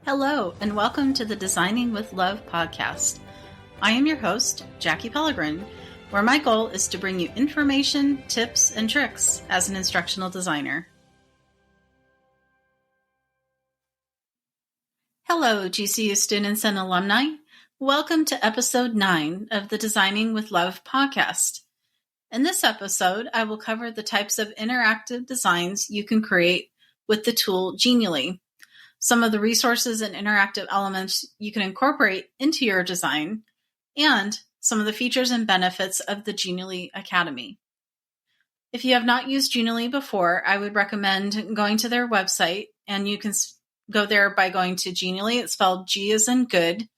Hello, and welcome to the Designing with Love podcast. I am your host, Jackie Pellegrin, where my goal is to bring you information, tips, and tricks as an instructional designer. Hello, GCU students and alumni. Welcome to episode 9 of the Designing with Love podcast. In this episode, I will cover the types of interactive designs you can create with the tool Genially, some of the resources and interactive elements you can incorporate into your design, and some of the features and benefits of the Genially Academy. If you have not used Genially before, I would recommend going to their website, and you can go there by going to Genially. It's spelled G as in good,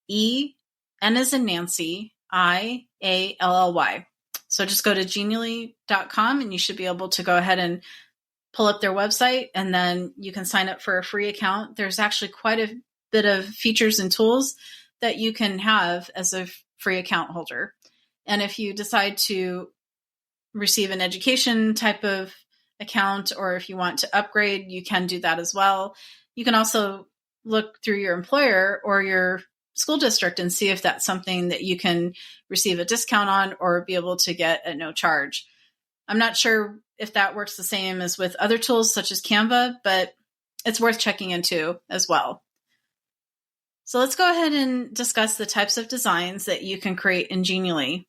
E, N as in Nancy, I-A-L-L-Y. So just go to genially.com and you should be able to go ahead and pull up their website, and then you can sign up for a free account. There's actually quite a bit of features and tools that you can have as a free account holder. And if you decide to receive an education type of account, or if you want to upgrade, you can do that as well. You can also look through your employer or your school district and see if that's something that you can receive a discount on or be able to get at no charge. I'm not sure if that works the same as with other tools such as Canva, but it's worth checking into as well. So let's go ahead and discuss the types of designs that you can create in Genially.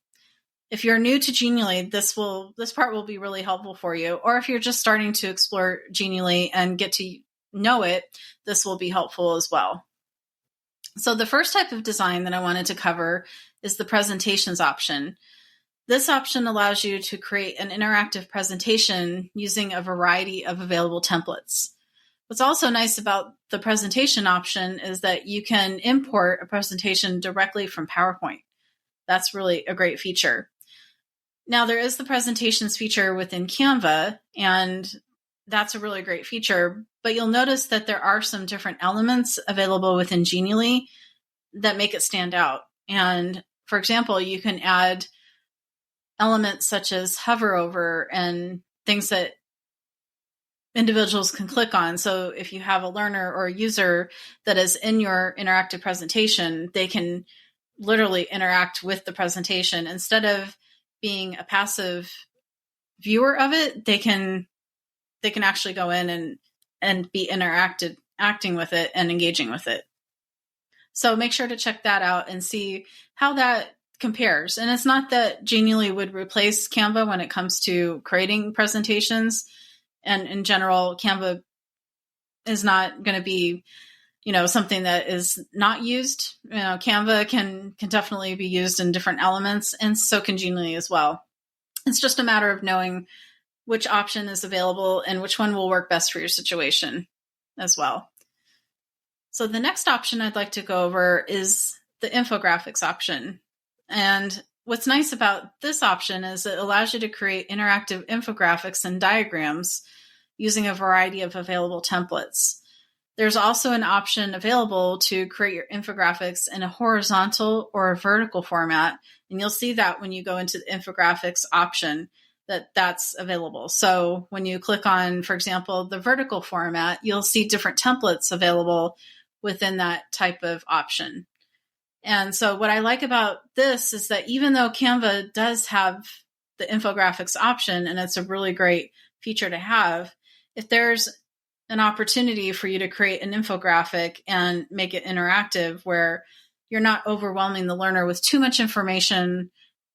If you're new to Genially, this part will be really helpful for you. Or if you're just starting to explore Genially and get to know it, this will be helpful as well. So the first type of design that I wanted to cover is the presentations option. This option allows you to create an interactive presentation using a variety of available templates. What's also nice about the presentation option is that you can import a presentation directly from PowerPoint. That's really a great feature. Now, there is the presentations feature within Canva, and that's a really great feature, but you'll notice that there are some different elements available within Genially that make it stand out. And for example, you can add elements such as hover over and things that individuals can click on. So if you have a learner or a user that is in your interactive presentation, they can literally interact with the presentation. Instead of being a passive viewer of it, they can actually go in and be acting with it and engaging with it. So make sure to check that out and see how that compares. And it's not that Genially would replace Canva when it comes to creating presentations. And in general, Canva is not going to be, something that is not used. Canva can definitely be used in different elements, and so can Genially as well. It's just a matter of knowing which option is available and which one will work best for your situation as well. So the next option I'd like to go over is the infographics option. And what's nice about this option is it allows you to create interactive infographics and diagrams using a variety of available templates. There's also an option available to create your infographics in a horizontal or a vertical format. And you'll see that when you go into the infographics option, that's available. So when you click on, for example, the vertical format, you'll see different templates available within that type of option. And so what I like about this is that even though Canva does have the infographics option, and it's a really great feature to have, if there's an opportunity for you to create an infographic and make it interactive where you're not overwhelming the learner with too much information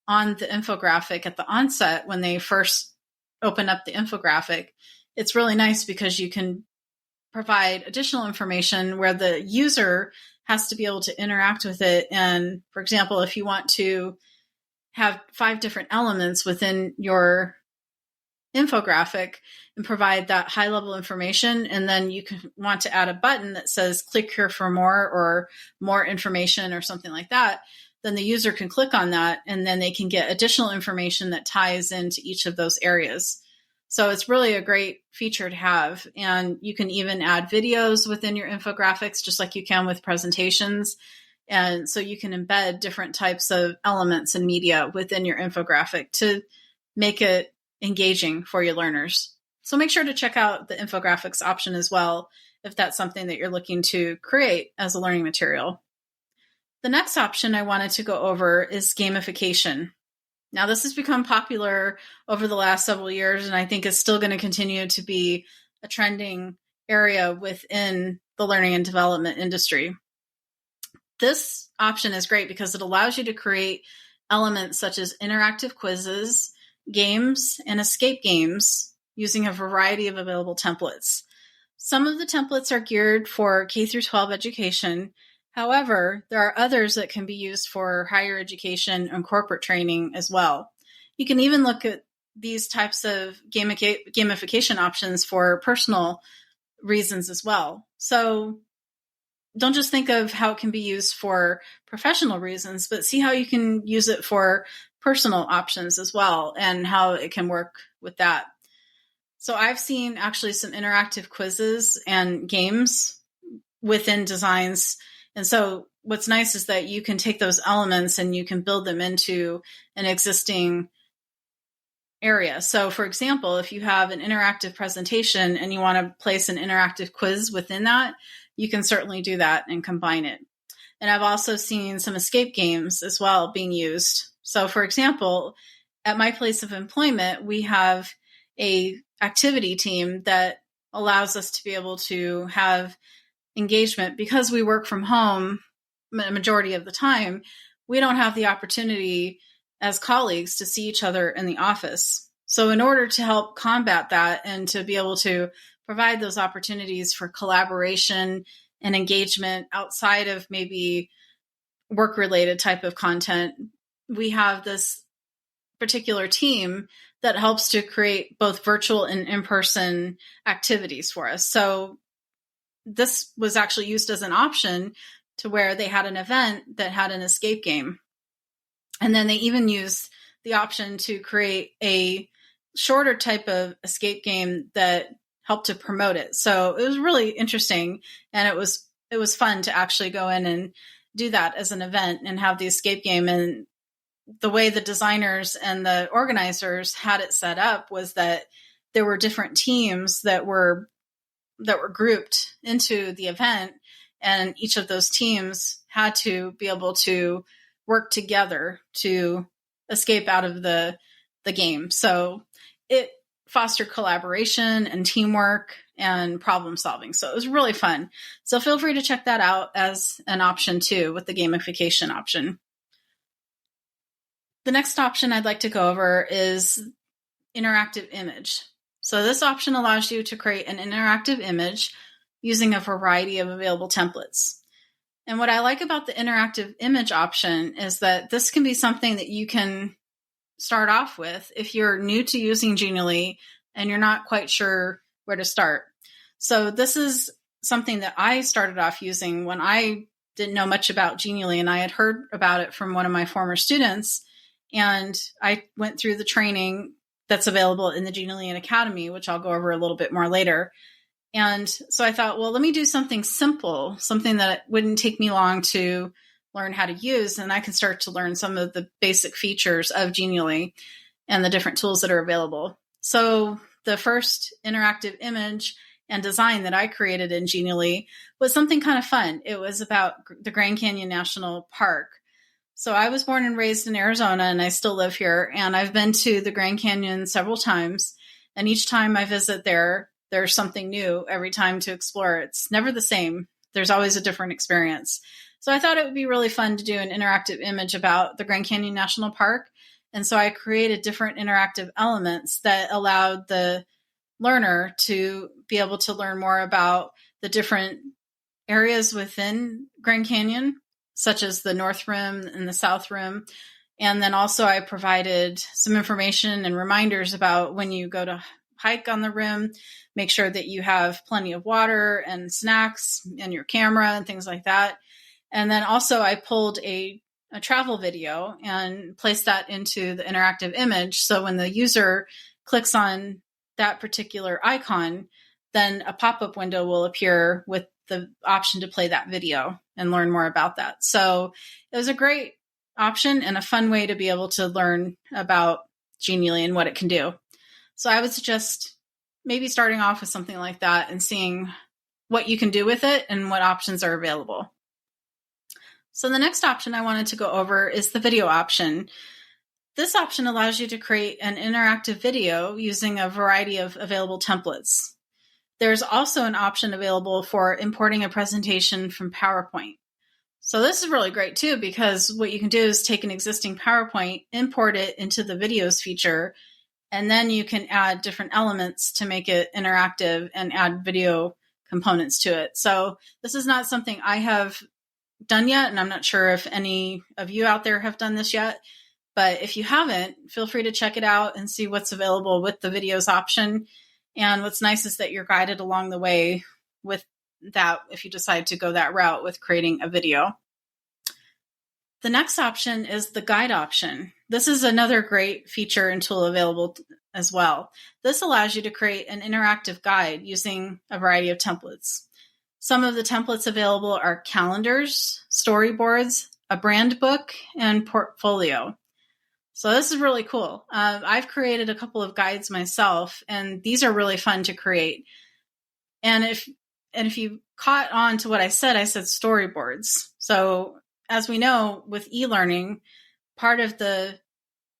on the infographic at the onset when they first open up the infographic, it's really nice because you can provide additional information where the user has to be able to interact with it. And for example, if you want to have 5 different elements within your infographic and provide that high level information, and then you can want to add a button that says click here for more or more information or something like that, then the user can click on that and then they can get additional information that ties into each of those areas. So it's really a great feature to have. And you can even add videos within your infographics, just like you can with presentations. And so you can embed different types of elements and media within your infographic to make it engaging for your learners. So make sure to check out the infographics option as well if that's something that you're looking to create as a learning material. The next option I wanted to go over is gamification. Now, this has become popular over the last several years, and I think it's still going to continue to be a trending area within the learning and development industry. This option is great because it allows you to create elements such as interactive quizzes, games, and escape games using a variety of available templates. Some of the templates are geared for K through 12 education. However, there are others that can be used for higher education and corporate training as well. You can even look at these types of gamification options for personal reasons as well. So don't just think of how it can be used for professional reasons, but see how you can use it for personal options as well and how it can work with that. So I've seen actually some interactive quizzes and games within designs. And so what's nice is that you can take those elements and you can build them into an existing area. So for example, if you have an interactive presentation and you want to place an interactive quiz within that, you can certainly do that and combine it. And I've also seen some escape games as well being used. So for example, at my place of employment, we have a activity team that allows us to be able to have engagement because we work from home a majority of the time. We don't have the opportunity as colleagues to see each other in the office. So in order to help combat that and to be able to provide those opportunities for collaboration and engagement outside of maybe work-related type of content, we have this particular team that helps to create both virtual and in-person activities for us. So this was actually used as an option to where they had an event that had an escape game. And then they even used the option to create a shorter type of escape game that helped to promote it. So it was really interesting. And it was fun to actually go in and do that as an event and have the escape game. And the way the designers and the organizers had it set up was that there were different teams that were grouped into the event, and each of those teams had to be able to work together to escape out of the game. So it fostered collaboration and teamwork and problem solving. So it was really fun. So feel free to check that out as an option too with the gamification option. The next option I'd like to go over is interactive image. So this option allows you to create an interactive image using a variety of available templates. And what I like about the interactive image option is that this can be something that you can start off with if you're new to using Genially and you're not quite sure where to start. So this is something that I started off using when I didn't know much about Genially, and I had heard about it from one of my former students. And I went through the training that's available in the Genially Academy, which I'll go over a little bit more later. And so I thought, well, let me do something simple, something that wouldn't take me long to learn how to use. And I can start to learn some of the basic features of Genially and the different tools that are available. So the first interactive image and design that I created in Genially was something kind of fun. It was about the Grand Canyon National Park. So I was born and raised in Arizona, and I still live here. And I've been to the Grand Canyon several times. And each time I visit there, there's something new every time to explore. It's never the same. There's always a different experience. So I thought it would be really fun to do an interactive image about the Grand Canyon National Park. And so I created different interactive elements that allowed the learner to be able to learn more about the different areas within Grand Canyon, such as the North Rim and the South Rim. And then also I provided some information and reminders about when you go to hike on the rim, make sure that you have plenty of water and snacks and your camera and things like that. And then also I pulled a travel video and placed that into the interactive image. So when the user clicks on that particular icon, then a pop-up window will appear with the option to play that video and learn more about that. So it was a great option and a fun way to be able to learn about Genially and what it can do. So I would suggest maybe starting off with something like that and seeing what you can do with it and what options are available. So the next option I wanted to go over is the video option. This option allows you to create an interactive video using a variety of available templates. There's also an option available for importing a presentation from PowerPoint. So this is really great too, because what you can do is take an existing PowerPoint, import it into the videos feature, and then you can add different elements to make it interactive and add video components to it. So this is not something I have done yet, and I'm not sure if any of you out there have done this yet. But if you haven't, feel free to check it out and see what's available with the videos option. And what's nice is that you're guided along the way with that if you decide to go that route with creating a video. The next option is the guide option. This is another great feature and tool available as well. This allows you to create an interactive guide using a variety of templates. Some of the templates available are calendars, storyboards, a brand book, and portfolio. So this is really cool. I've created a couple of guides myself, and these are really fun to create. And if you caught on to what I said storyboards. So as we know, with e-learning, part of the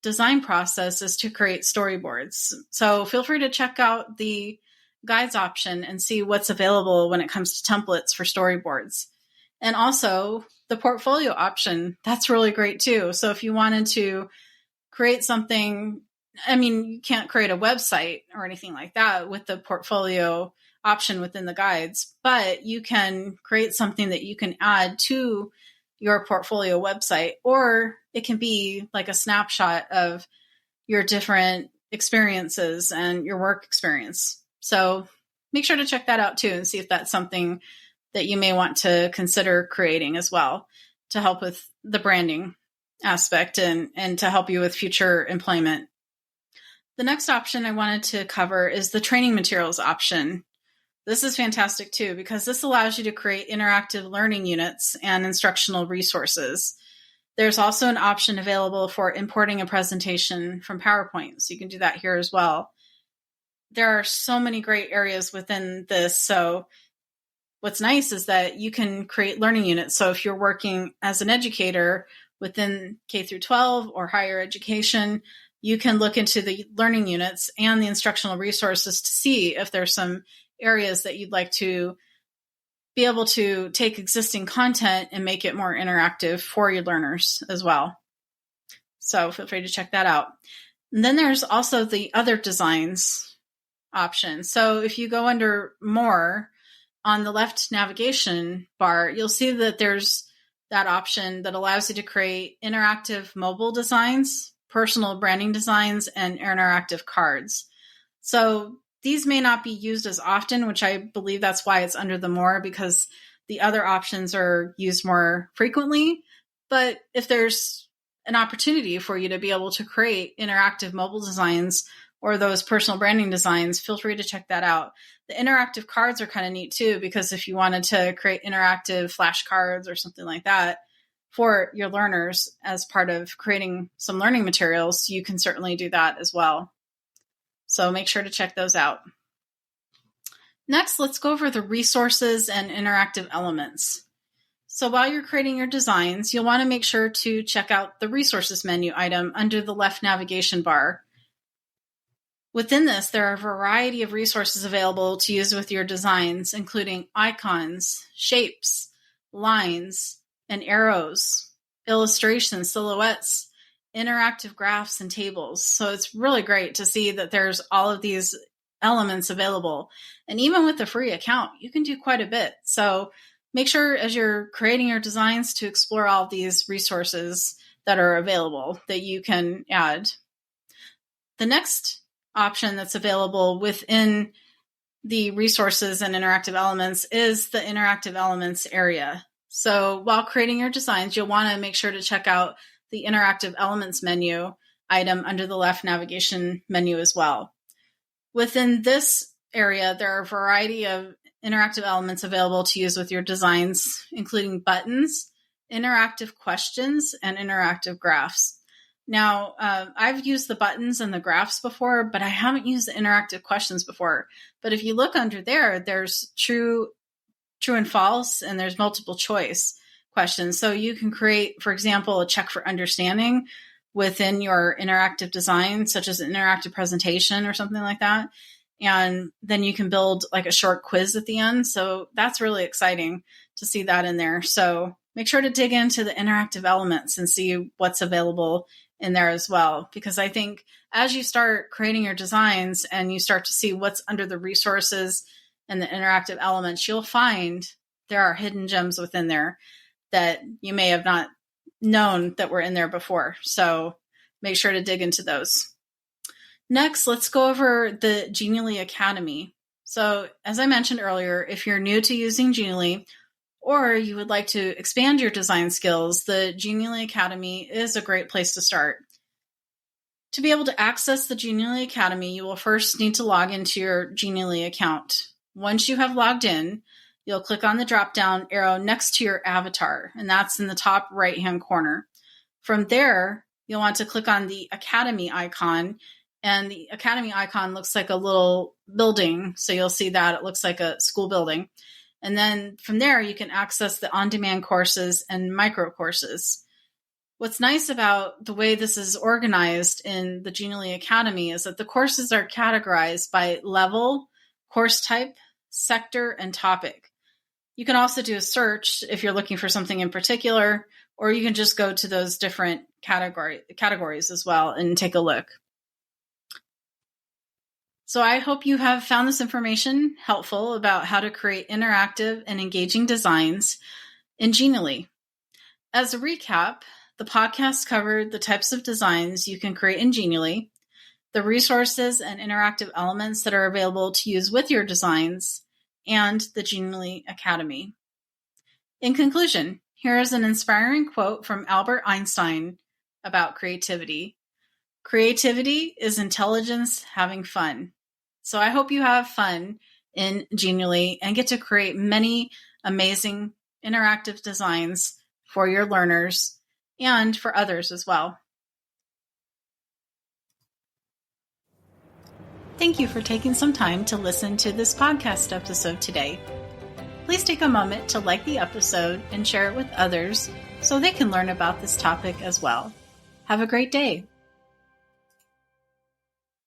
design process is to create storyboards. So feel free to check out the guides option and see what's available when it comes to templates for storyboards. And also the portfolio option, that's really great too. So if you wanted to create something, you can't create a website or anything like that with the portfolio option within the guides, but you can create something that you can add to your portfolio website, or it can be like a snapshot of your different experiences and your work experience. So make sure to check that out too and see if that's something that you may want to consider creating as well to help with the branding aspect and to help you with future employment. The next option I wanted to cover is the training materials option. This is fantastic too, because this allows you to create interactive learning units and instructional resources. There's also an option available for importing a presentation from PowerPoint, so you can do that here as well. There are so many great areas within this. So what's nice is that you can create learning units. So if you're working as an educator within K through 12 or higher education, you can look into the learning units and the instructional resources to see if there's some areas that you'd like to be able to take existing content and make it more interactive for your learners as well. So feel free to check that out. And then there's also the other designs option. So if you go under more on the left navigation bar, you'll see that there's that option that allows you to create interactive mobile designs, personal branding designs, and interactive cards. So these may not be used as often, which I believe that's why it's under the more, because the other options are used more frequently. But if there's an opportunity for you to be able to create interactive mobile designs or those personal branding designs, feel free to check that out. The interactive cards are kind of neat too, because if you wanted to create interactive flashcards or something like that for your learners as part of creating some learning materials, you can certainly do that as well. So make sure to check those out. Next, let's go over the resources and interactive elements. So while you're creating your designs, you'll want to make sure to check out the resources menu item under the left navigation bar. Within this, there are a variety of resources available to use with your designs, including icons, shapes, lines, and arrows, illustrations, silhouettes, interactive graphs, and tables. So it's really great to see that there's all of these elements available. And even with a free account, you can do quite a bit. So make sure as you're creating your designs to explore all these resources that are available that you can add. The next option that's available within the resources and interactive elements is the interactive elements area. So while creating your designs, you'll want to make sure to check out the interactive elements menu item under the left navigation menu as well. Within this area, there are a variety of interactive elements available to use with your designs, including buttons, interactive questions, and interactive graphs. Now, I've used the buttons and the graphs before, but I haven't used the interactive questions before. But if you look under there, there's true true and false, and there's multiple choice questions. So you can create, for example, a check for understanding within your interactive design, such as an interactive presentation or something like that. And then you can build like a short quiz at the end. So that's really exciting to see that in there. So make sure to dig into the interactive elements and see what's available in there as well. Because I think as you start creating your designs and you start to see what's under the resources and the interactive elements, you'll find there are hidden gems within there that you may have not known that were in there before. So make sure to dig into those. Next, let's go over the Genially Academy. So as I mentioned earlier, if you're new to using Genially or you would like to expand your design skills, the Genially Academy is a great place to start. To be able to access the Genially Academy, you will first need to log into your Genially account. Once you have logged in, you'll click on the drop-down arrow next to your avatar, and that's in the top right-hand corner. From there, you'll want to click on the Academy icon, and the Academy icon looks like a little building, so you'll see that it looks like a school building. And then from there, you can access the on-demand courses and micro courses. What's nice about the way this is organized in the Genially Academy is that the courses are categorized by level, course type, sector, and topic. You can also do a search if you're looking for something in particular, or you can just go to those different categories as well and take a look. So I hope you have found this information helpful about how to create interactive and engaging designs in Genially. As a recap, the podcast covered the types of designs you can create in Genially, the resources and interactive elements that are available to use with your designs, and the Genially Academy. In conclusion, here is an inspiring quote from Albert Einstein about creativity. Creativity is intelligence having fun. So I hope you have fun in Genially and get to create many amazing interactive designs for your learners and for others as well. Thank you for taking some time to listen to this podcast episode today. Please take a moment to like the episode and share it with others so they can learn about this topic as well. Have a great day.